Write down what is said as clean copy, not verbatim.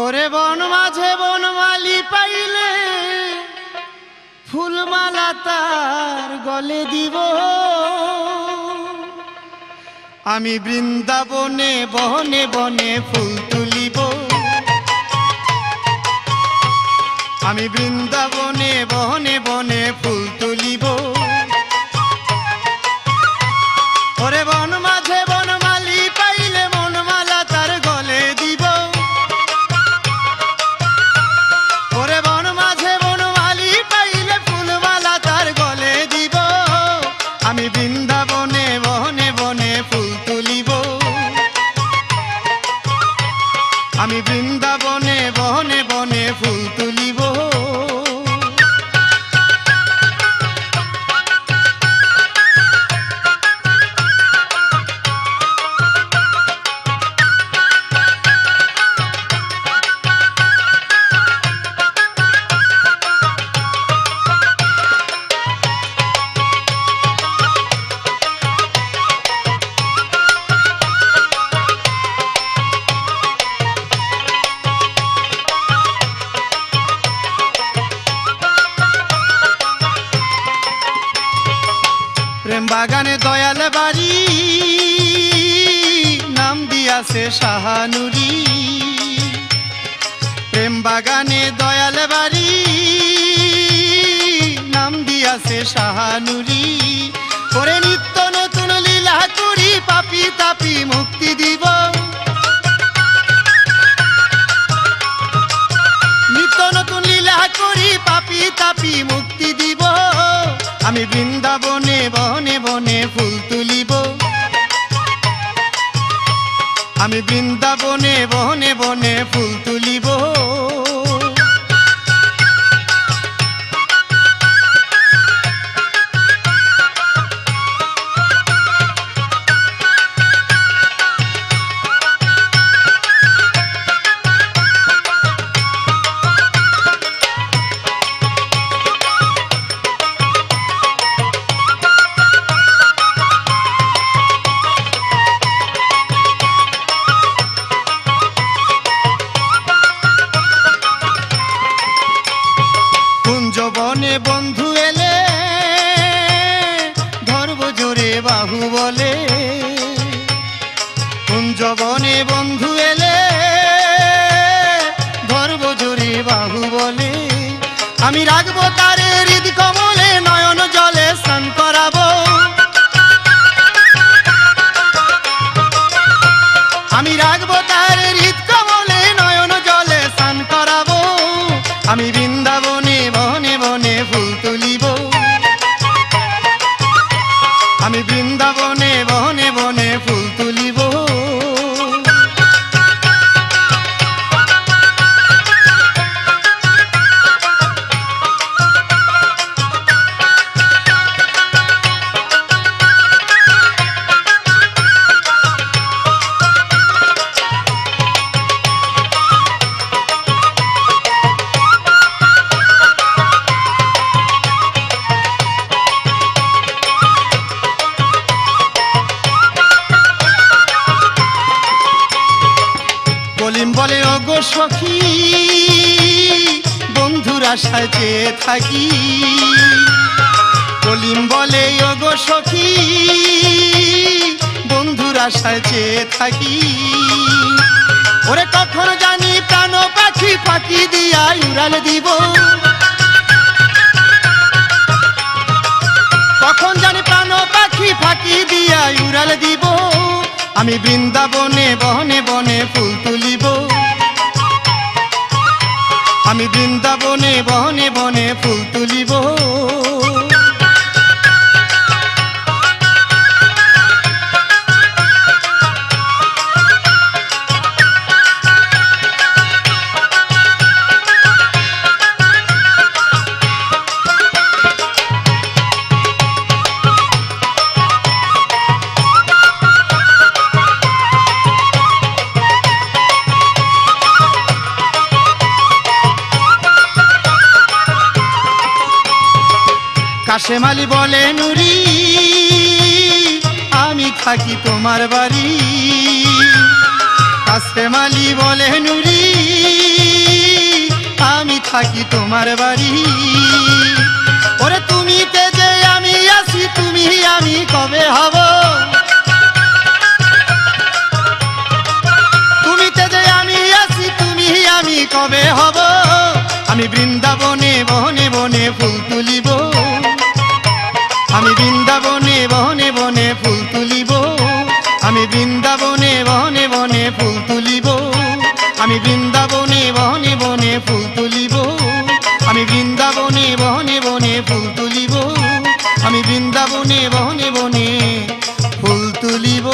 ওরে বন মাঝে বনমালী পাইলে ফুলমালা তার গলে দিব। আমি বৃন্দাবনে বনে বনে ফুল তুলিব। আমি বৃন্দাবনে বনে বনে ফুল তুলিব। ওরে বন মাঝে বনমালী পাইলে বনমালা তার গলে দিব। ওরে বন মাঝে বনমালী পাইলে ফুলমালা তার গলে দিব। আমি বৃন্দাবনে বনে বনে ফুল তুলিব। আমি বৃন্দাবনে বনে বনে ফুল তুলিব। প্রেম বাগানে দয়াল বাড়ি নাম দিয়াছে শাহানুরি। প্রেম বাগানে দয়াল বাড়ি নাম দিয়াছে শাহানুরি। করে নিত্য নতুন লীলা করি পাপি তাপি মুক্তি দিব। নিত্য নতুন লীলা করি পাপি তাপি মুক্তি দিব। আমি বৃন্দাবনে বনে বনে ফুল তুলিব। আমি বৃন্দাবনে বনে বনে ফুল তুলিব। বনে বন্ধু এলে ধরব জোরে বাহু বলে। কুঞ্জবনে বন্ধু এলে ধরব জোরে বাহু বলে। আমি রাখবো তারে হৃদ কমলে নয়ন জলে স্নান করাবো। আমি রাখবো তারে হৃদ কমলে নয়ন জলে স্নান করাবো। আমি বৃন্দাবনে বনে বনে ফুল তুলিব। আমি বৃন্দাবনে বনে বনে ফুল তুলিব। কলিম বলে ওগো সখী বন্ধুর আশায় চেয়ে থাকি। কলিম বলে ওগো সখী বন্ধুর আশায় চেয়ে থাকি। ওরে কখন জানি প্রাণ পাখি ফাঁকি দিয়া উড়াল দিব। কখন জানি প্রাণ পাখি ফাঁকি দিয়া উড়াল দিব। আমি বৃন্দাবনে বনে বনে ফুল তুলিব। আমি বৃন্দাবনে বনে বনে ফুল তুলিব। কাশেম আলী বলে নুরি আমি থাকি তোমার বাড়ি। কাশেম আলী বলে নুরি আমি থাকি তোমার বাড়ি। ওরে তুমিতে যে আমি আসি, তুমি আমি কবে হব? তুমিতে যে আমি আসি, তুমি আমি কবে হব? আমি বৃন্দাবনে বনে বনে ফুল তুলিব, আমি বৃন্দাবনে বনে বনে ফুল তুলিব, আমি বৃন্দাবনে বনে বনে ফুল তুলিব, আমি বৃন্দাবনে বনে বনে ফুল তুলিব, আমি বৃন্দাবনে বনে বনে ফুল তুলিব, আমি বৃন্দাবনে বনে বনে ফুল তুলিব।